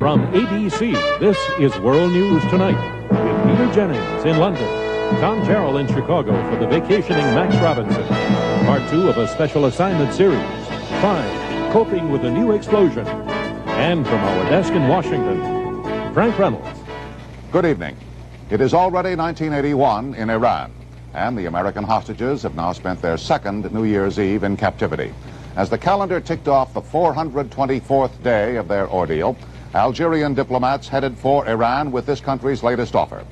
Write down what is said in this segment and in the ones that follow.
From ABC, this is World News Tonight with Peter Jennings in London, Tom Jarriel in Chicago for the vacationing Max Robinson. Part 2 of a special assignment series, 5, Coping with a New Explosion. And from our desk in Washington, Frank Reynolds. Good evening. It is already 1981 in Iran, and the American hostages have now spent their second New Year's Eve in captivity. As the calendar ticked off the 424th day of their ordeal, Algerian diplomats headed for Iran with this country's latest offer.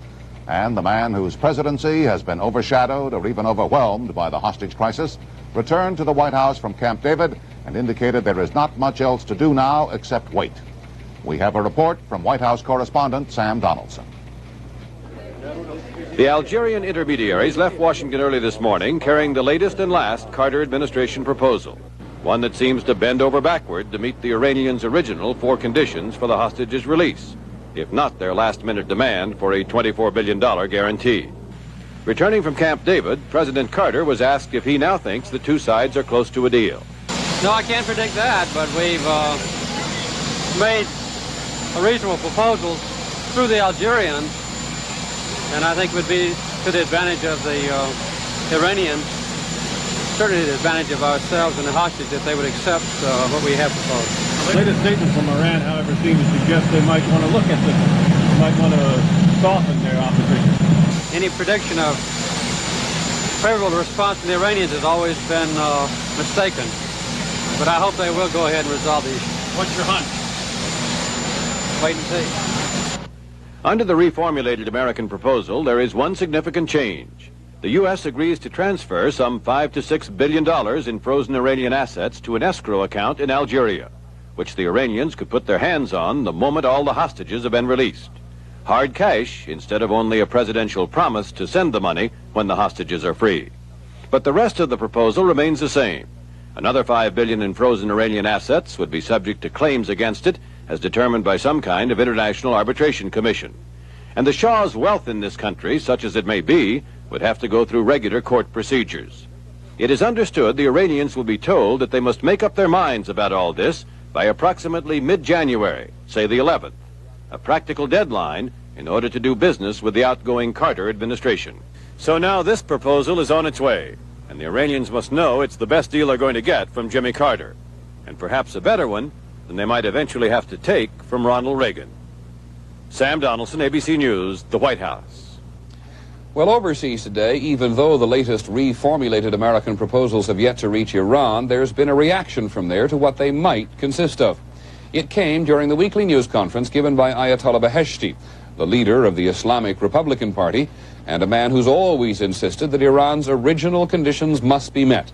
And the man whose presidency has been overshadowed or even overwhelmed by the hostage crisis returned to the White House from Camp David and indicated there is not much else to do now except wait. We have a report from White House correspondent Sam Donaldson. The Algerian intermediaries left Washington early this morning carrying the latest and last Carter administration proposal, one that seems to bend over backward to meet the Iranians' original 4 conditions for the hostages' release, if not their last-minute demand for a $24 billion guarantee. Returning from Camp David, President Carter was asked if he now thinks the two sides are close to a deal. No, I can't predict that, but we've made a reasonable proposal through the Algerians, and I think it would be to the advantage of the Iranians, certainly the advantage of ourselves and the hostages if they would accept what we have proposed. The latest statement from Iran, however, seems to suggest they might want to look at this, might want to soften their opposition. Any prediction of favorable response from the Iranians has always been mistaken, but I hope they will go ahead and resolve the issue. What's your hunch? Wait and see. Under the reformulated American proposal, there is one significant change. The U.S. agrees to transfer some $5 to $6 billion in frozen Iranian assets to an escrow account in Algeria, which the Iranians could put their hands on the moment all the hostages have been released. Hard cash instead of only a presidential promise to send the money when the hostages are free. But the rest of the proposal remains the same. Another $5 billion in frozen Iranian assets would be subject to claims against it as determined by some kind of international arbitration commission. And the Shah's wealth in this country, such as it may be, would have to go through regular court procedures. It is understood the Iranians will be told that they must make up their minds about all this by approximately mid-January, say the 11th, a practical deadline in order to do business with the outgoing Carter administration. So now this proposal is on its way, and the Iranians must know it's the best deal they're going to get from Jimmy Carter, and perhaps a better one than they might eventually have to take from Ronald Reagan. Sam Donaldson, ABC News, the White House. Well, overseas today, even though the latest reformulated American proposals have yet to reach Iran, there's been a reaction from there to what they might consist of. It came during the weekly news conference given by Ayatollah Beheshti, the leader of the Islamic Republican Party, and a man who's always insisted that Iran's original conditions must be met.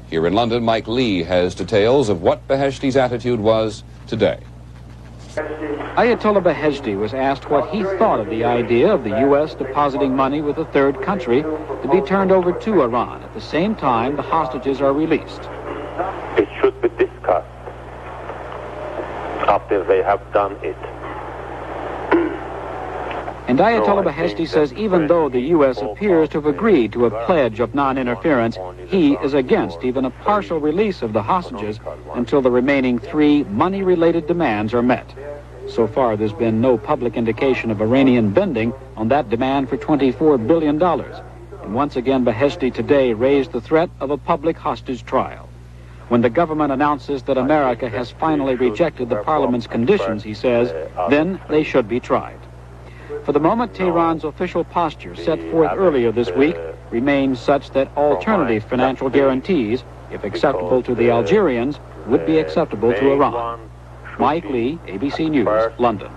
Here in London, Mike Lee has details of what Beheshti's attitude was today. Ayatollah Beheshti was asked what he thought of the idea of the U.S. depositing money with a third country to be turned over to Iran at the same time the hostages are released. It should be discussed after they have done it. And Ayatollah Beheshti says even though the U.S. appears to have agreed to a pledge of non-interference, he is against even a partial release of the hostages until the remaining 3 money-related demands are met. So far, there's been no public indication of Iranian bending on that demand for $24 billion. And once again, Beheshti today raised the threat of a public hostage trial. When the government announces that America has finally rejected the parliament's conditions, he says, then they should be tried. For the moment, Tehran's official posture set forth earlier this week remains such that alternative financial guarantees, if acceptable to the Algerians, would be acceptable to Iran. Mike Lee, ABC News, London.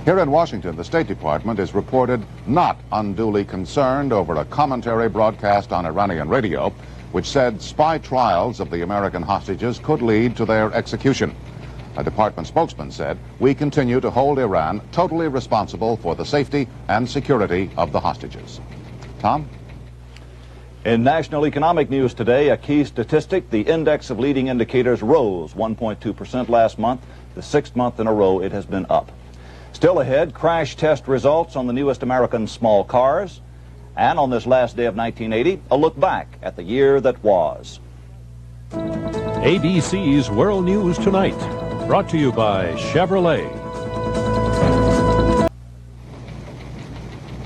Here in Washington, the State Department is reported not unduly concerned over a commentary broadcast on Iranian radio, which said spy trials of the American hostages could lead to their execution. A department spokesman said, "We continue to hold Iran totally responsible for the safety and security of the hostages." Tom? In national economic news today, a key statistic, the index of leading indicators rose 1.2% last month, the 6th month in a row it has been up. Still ahead, crash test results on the newest American small cars, and on this last day of 1980, a look back at the year that was. ABC's World News Tonight, brought to you by Chevrolet.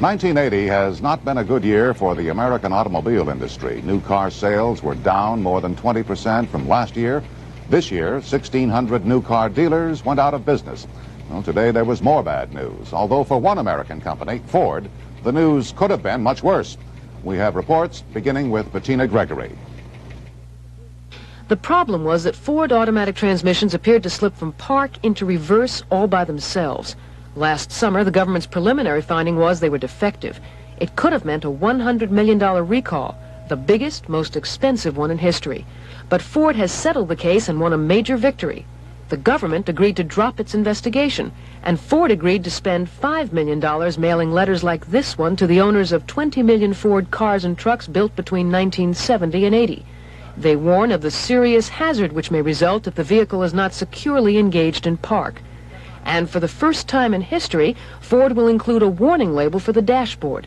1980 has not been a good year for the American automobile industry. New car sales were down more than 20% from last year. This year, 1,600 new car dealers went out of business. Well, today there was more bad news. Although for one American company, Ford, the news could have been much worse. We have reports beginning with Bettina Gregory. The problem was that Ford automatic transmissions appeared to slip from park into reverse all by themselves. Last summer, the government's preliminary finding was they were defective. It could have meant a $100 million recall, the biggest, most expensive one in history. But Ford has settled the case and won a major victory. The government agreed to drop its investigation, and Ford agreed to spend $5 million mailing letters like this one to the owners of 20 million Ford cars and trucks built between 1970 and 80. They warn of the serious hazard which may result if the vehicle is not securely engaged in park. And for the first time in history, Ford will include a warning label for the dashboard.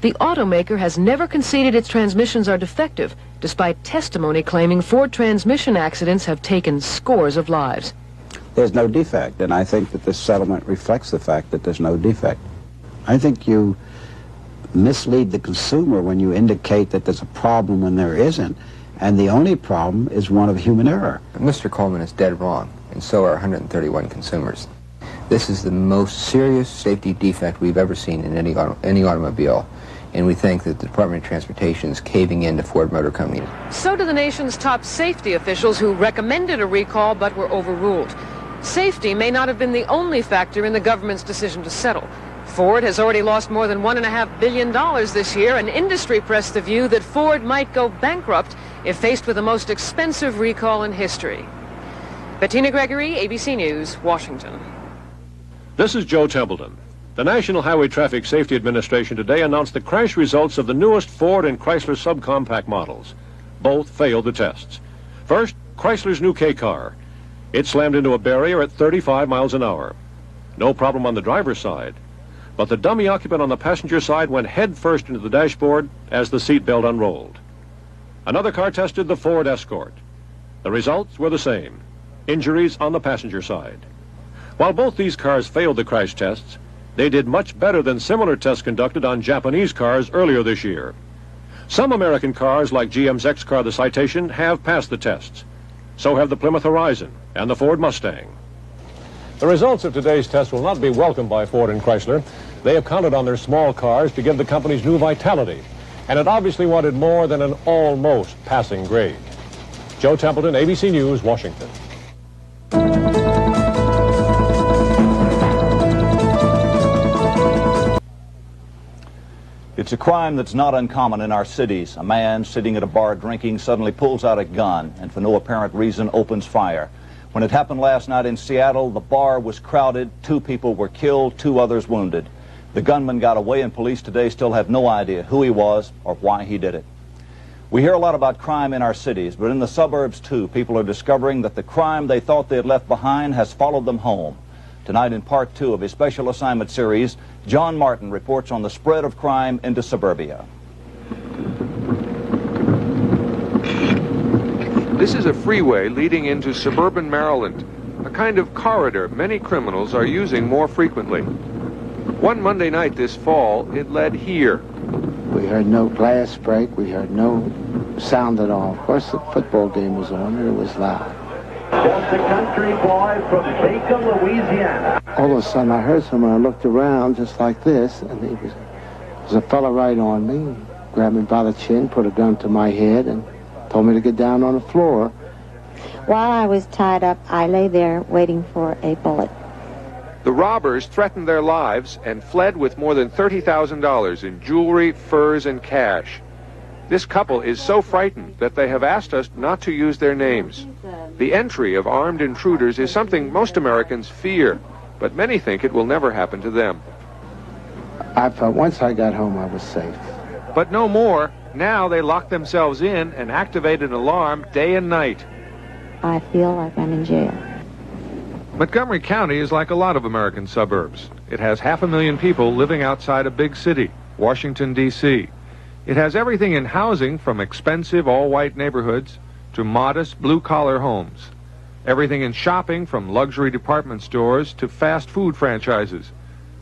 The automaker has never conceded its transmissions are defective, despite testimony claiming Ford transmission accidents have taken scores of lives. There's no defect, and I think that this settlement reflects the fact that there's no defect. I think you mislead the consumer when you indicate that there's a problem when there isn't, and the only problem is one of human error. Mr. Coleman is dead wrong, and so are 131 consumers. This is the most serious safety defect we've ever seen in any automobile, and we think that the Department of Transportation is caving in to Ford Motor Company. So do the nation's top safety officials who recommended a recall but were overruled. Safety may not have been the only factor in the government's decision to settle. Ford has already lost more than $1.5 billion this year, and industry pressed the view that Ford might go bankrupt if faced with the most expensive recall in history. Bettina Gregory, ABC News, Washington. This is Joe Templeton. The National Highway Traffic Safety Administration today announced the crash results of the newest Ford and Chrysler subcompact models. Both failed the tests. First, Chrysler's new K car. It slammed into a barrier at 35 miles an hour. No problem on the driver's side, but the dummy occupant on the passenger side went head first into the dashboard as the seatbelt unrolled. Another car tested the Ford Escort. The results were the same. Injuries on the passenger side. While both these cars failed the crash tests, they did much better than similar tests conducted on Japanese cars earlier this year. Some American cars, like GM's X-Car, the Citation, have passed the tests. So have the Plymouth Horizon and the Ford Mustang. The results of today's test will not be welcomed by Ford and Chrysler. They have counted on their small cars to give the company's new vitality, and it obviously wanted more than an almost passing grade. Joe Templeton, ABC News, Washington. It's a crime that's not uncommon in our cities. A man sitting at a bar drinking suddenly pulls out a gun and for no apparent reason opens fire. When it happened last night in Seattle, the bar was crowded. 2 people were killed, 2 others wounded. The gunman got away, and police today still have no idea who he was or why he did it. We hear a lot about crime in our cities, but in the suburbs too, people are discovering that the crime they thought they had left behind has followed them home. Tonight in part 2 of his special assignment series, John Martin reports on the spread of crime into suburbia. This is a freeway leading into suburban Maryland, a kind of corridor many criminals are using more frequently. One Monday night this fall, it led here. We heard no glass break, we heard no sound at all. Of course, the football game was on and it was loud. Just a country boy from Macon, Louisiana. All of a sudden I heard someone, I looked around just like this, and there was a fella right on me, grabbed me by the chin, put a gun to my head, and told me to get down on the floor. While I was tied up, I lay there waiting for a bullet. The robbers threatened their lives and fled with more than $30,000 in jewelry, furs, and cash. This couple is so frightened that they have asked us not to use their names. The entry of armed intruders is something most Americans fear, but many think it will never happen to them. I felt once I got home I was safe. But no more. Now they lock themselves in and activate an alarm day and night. I feel like I'm in jail. Montgomery County is like a lot of American suburbs. It has 500,000 people living outside a big city, Washington, D.C. It has everything in housing from expensive all-white neighborhoods to modest blue-collar homes. Everything in shopping from luxury department stores to fast food franchises.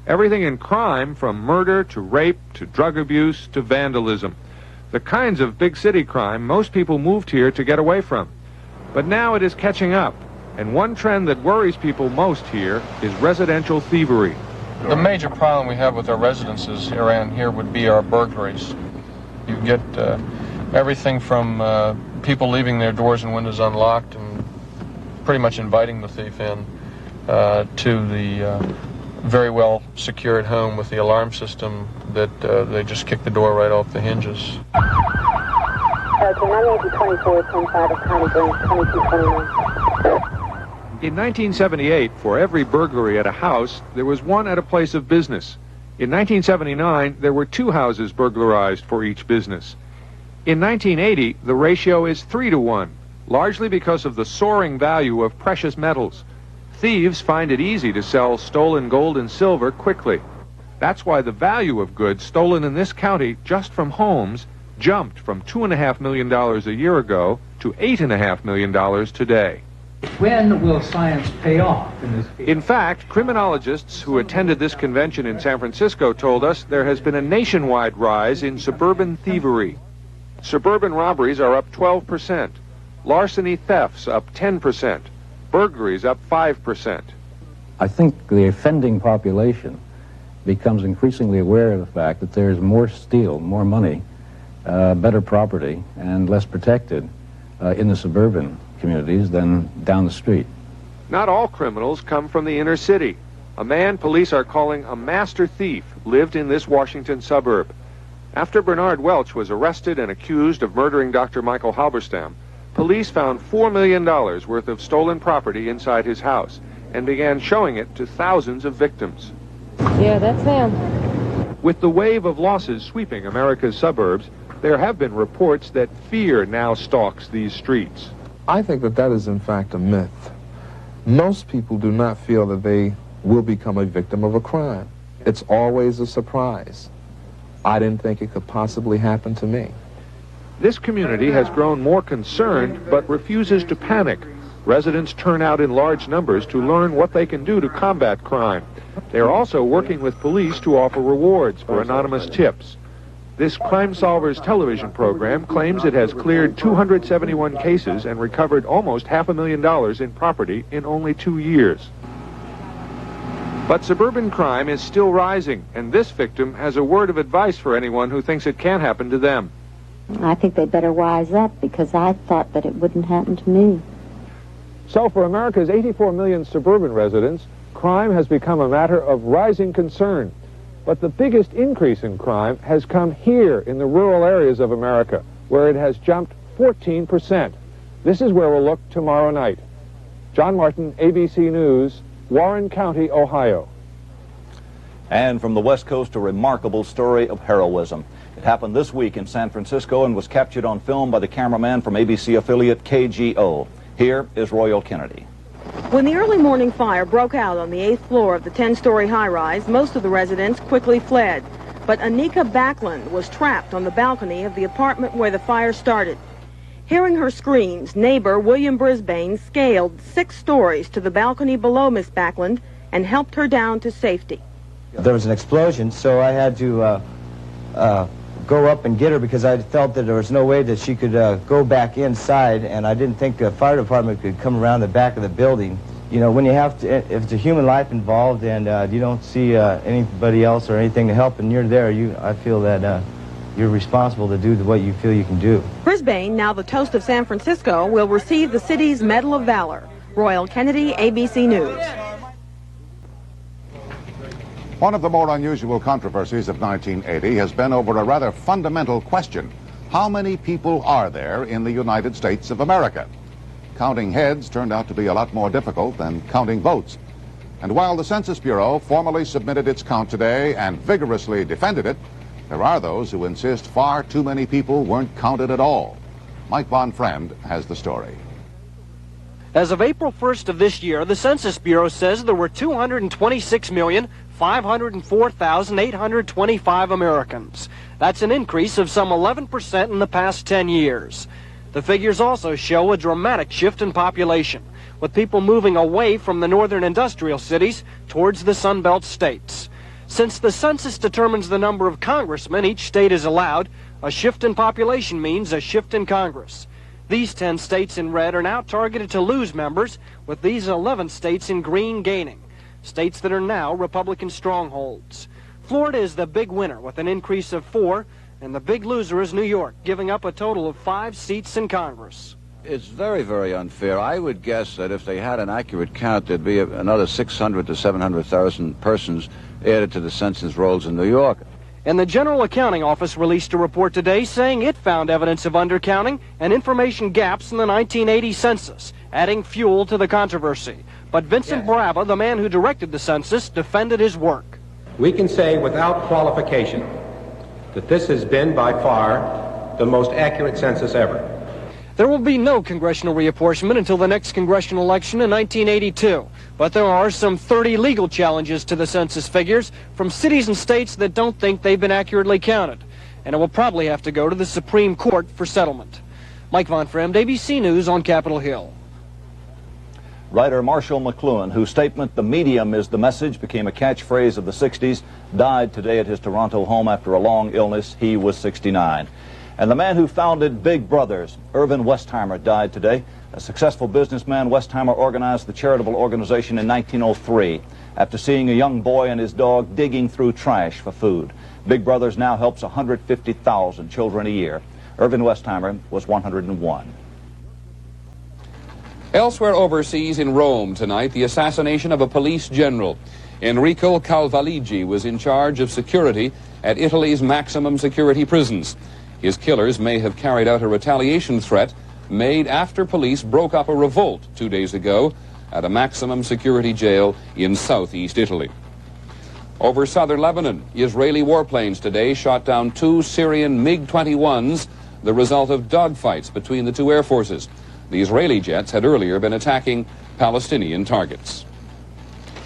Everything in crime, from murder to rape to drug abuse to vandalism. The kinds of big city crime most people moved here to get away from. But now it is catching up, and one trend that worries people most here is residential thievery. The major problem we have with our residences around here would be our burglaries. You get everything from people leaving their doors and windows unlocked and pretty much inviting the thief in, to the very well secured home with the alarm system that they just kick the door right off the hinges. In 1978, for every burglary at a house, there was one at a place of business. In 1979, there were 2 houses burglarized for each business. In 1980, the ratio is 3 to 1, largely because of the soaring value of precious metals. Thieves find it easy to sell stolen gold and silver quickly. That's why the value of goods stolen in this county just from homes jumped from $2.5 million a year ago to $8.5 million today. When will science pay off in this field? In fact, criminologists who attended this convention in San Francisco told us there has been a nationwide rise in suburban thievery. Suburban robberies are up 12%, larceny thefts up 10%, burglaries up 5%. I think the offending population becomes increasingly aware of the fact that there's more steal, more money, better property, and less protected in the suburban communities than down the street. Not all criminals come from the inner city. A man police are calling a master thief lived in this Washington suburb. After Bernard Welch was arrested and accused of murdering Dr. Michael Halberstam, police found $4 million worth of stolen property inside his house and began showing it to thousands of victims. Yeah, that's him. With the wave of losses sweeping America's suburbs, there have been reports that fear now stalks these streets. I think that that is in fact a myth. Most people do not feel that they will become a victim of a crime. It's always a surprise. I didn't think it could possibly happen to me. This community has grown more concerned but refuses to panic. Residents turn out in large numbers to learn what they can do to combat crime. They are also working with police to offer rewards for anonymous tips. This Crime Solvers television program claims it has cleared 271 cases and recovered almost $500,000 in property in only 2 years. But suburban crime is still rising, and this victim has a word of advice for anyone who thinks it can happen to them. I think they better wise up, because I thought that it wouldn't happen to me. So for America's 84 million suburban residents, crime has become a matter of rising concern. But the biggest increase in crime has come here in the rural areas of America, where it has jumped 14%. This is where we'll look tomorrow night. John Martin, ABC News, Warren County, Ohio. And from the West Coast, a remarkable story of heroism. It happened this week in San Francisco and was captured on film by the cameraman from ABC affiliate KGO. Here is Royal Kennedy. When the early morning fire broke out on the 8th floor of the 10-story high-rise, most of the residents quickly fled. But Anika Backlund was trapped on the balcony of the apartment where the fire started. Hearing her screams, neighbor William Brisbane scaled 6 stories to the balcony below Miss Backlund and helped her down to safety. There was an explosion, so I had to go up and get her because I felt that there was no way that she could go back inside, and I didn't think the fire department could come around the back of the building. You know, when you have to, if it's a human life involved and you don't see anybody else or anything to help and you're there, I feel that you're responsible to do what you feel you can do. Brisbane, now the toast of San Francisco, will receive the city's Medal of Valor. Royal Kennedy, ABC News. One of the more unusual controversies of 1980 has been over a rather fundamental question. How many people are there in the United States of America? Counting heads turned out to be a lot more difficult than counting votes. And while the Census Bureau formally submitted its count today and vigorously defended it, there are those who insist far too many people weren't counted at all. Mike Von Friend has the story. As of April 1st of this year, the Census Bureau says there were 226,504,825 Americans. That's an increase of some 11% in the past 10 years. The figures also show a dramatic shift in population, with people moving away from the northern industrial cities towards the Sun Belt states. Since the census determines the number of congressmen each state is allowed, a shift in population means a shift in Congress. These 10 states in red are now targeted to lose members, with these 11 states in green gaining, states that are now Republican strongholds. Florida is the big winner with an increase of 4, and the big loser is New York, giving up a total of 5 seats in Congress. It's very, very unfair. I would guess that if they had an accurate count, there'd be another 600 to 700,000 persons added to the census rolls in New York. And the General Accounting Office released a report today saying it found evidence of undercounting and information gaps in the 1980 census, adding fuel to the controversy. But Vincent Baraba, the man who directed the census, defended his work. We can say without qualification that this has been by far the most accurate census ever. There will be no congressional reapportionment until the next congressional election in 1982. But there are some 30 legal challenges to the census figures from cities and states that don't think they've been accurately counted. And it will probably have to go to the Supreme Court for settlement. Mike Von Fremd, ABC News on Capitol Hill. Writer Marshall McLuhan, whose statement, "The medium is the message," became a catchphrase of the 60s, died today at his Toronto home after a long illness. He was 69. And the man who founded Big Brothers, Irvin Westheimer, died today. A successful businessman, Westheimer organized the charitable organization in 1903 after seeing a young boy and his dog digging through trash for food. Big Brothers now helps 150,000 children a year. Irvin Westheimer was 101. Elsewhere overseas in Rome tonight, the assassination of a police general. Enrico Calvaligi was in charge of security at Italy's maximum security prisons. His killers may have carried out a retaliation threat made after police broke up a revolt 2 days ago at a maximum security jail in southeast Italy. Over southern Lebanon, Israeli warplanes today shot down 2 Syrian MiG-21s, the result of dogfights between the 2 air forces. The Israeli jets had earlier been attacking Palestinian targets.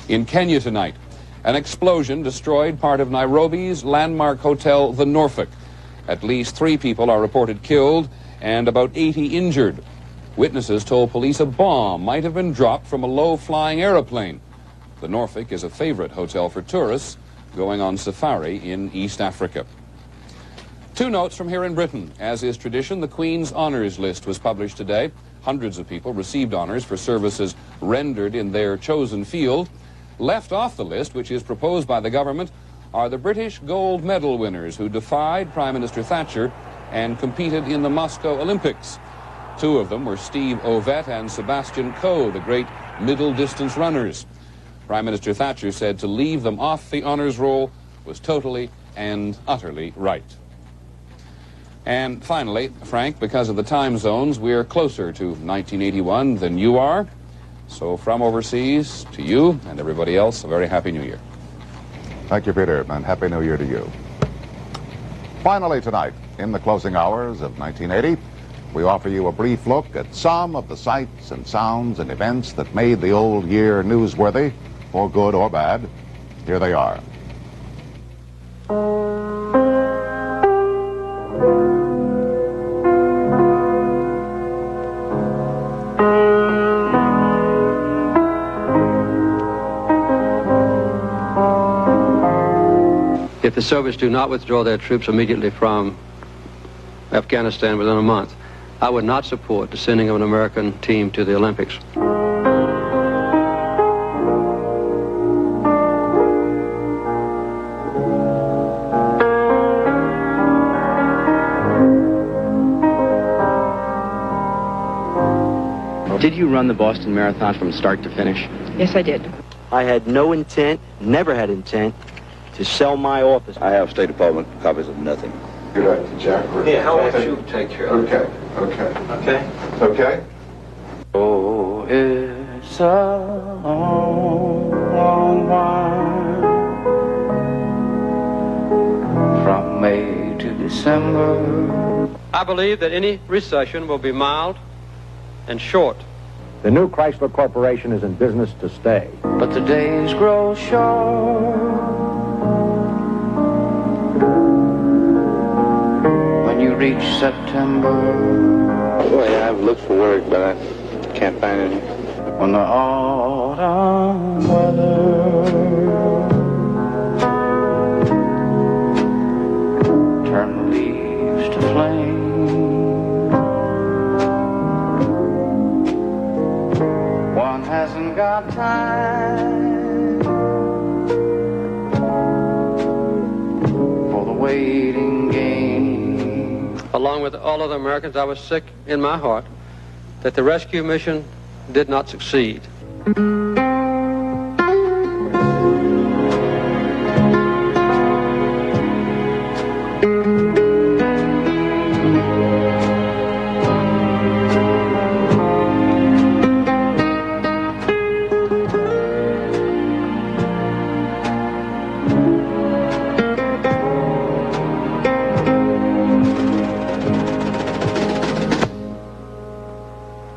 In Kenya tonight, an explosion destroyed part of Nairobi's landmark hotel, the Norfolk. At least 3 people are reported killed and about 80 injured. Witnesses told police a bomb might have been dropped from a low-flying aeroplane. The Norfolk is a favorite hotel for tourists going on safari in East Africa. 2 notes from here in Britain. As is tradition, the Queen's Honours List was published today. Hundreds of people received honours for services rendered in their chosen field. Left off the list, which is proposed by the government, are the British gold medal winners who defied Prime Minister Thatcher and competed in the Moscow Olympics. 2 of them were Steve Ovett and Sebastian Coe, the great middle-distance runners. Prime Minister Thatcher said to leave them off the honours roll was totally and utterly right. And finally, Frank, because of the time zones, we're closer to 1981 than you are. So from overseas to you and everybody else, a very happy New Year. Thank you, Peter, and Happy New Year to you. Finally tonight, in the closing hours of 1980, we offer you a brief look at some of the sights and sounds and events that made the old year newsworthy, for good or bad. Here they are. If the Soviets do not withdraw their troops immediately from Afghanistan within a month, I would not support the sending of an American team to the Olympics. Did you run the Boston Marathon from start to finish? Yes, I did. I had no intent, never had intent, to sell my office. I have State Department copies of nothing. Good afternoon, Jack. Yeah, how about you take care of it? Okay. Oh, it's a long, long while from May to December. I believe that any recession will be mild and short. The new Chrysler Corporation is in business to stay. But the days grow short when you reach September. Well, yeah, I've looked for work, but I can't find any. When the autumn weather with all other Americans, I was sick in my heart that the rescue mission did not succeed.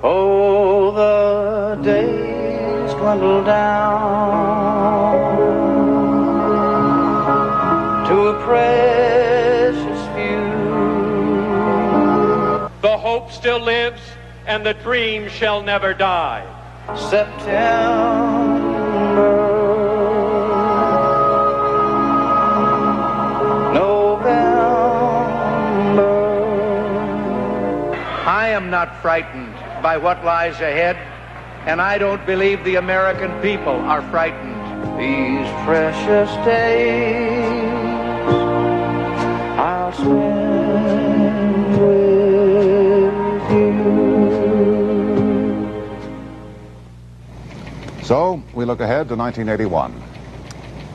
Oh, the days dwindle down to a precious few. The hope still lives, and the dream shall never die. September, November. I am not frightened by what lies ahead, and I don't believe the American people are frightened. These precious days I'll spend with you. So, we look ahead to 1981.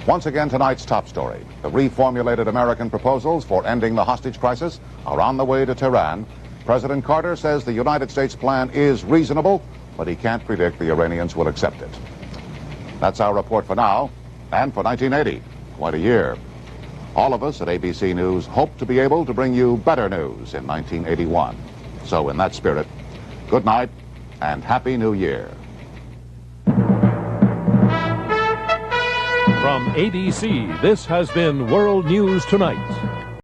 Once again, tonight's top story. The reformulated American proposals for ending the hostage crisis are on the way to Tehran. President Carter says the United States plan is reasonable, but he can't predict the Iranians will accept it. That's our report for now, and for 1980. Quite a year. All of us at ABC News hope to be able to bring you better news in 1981. So in that spirit, good night and Happy New Year. From ABC, this has been World News Tonight.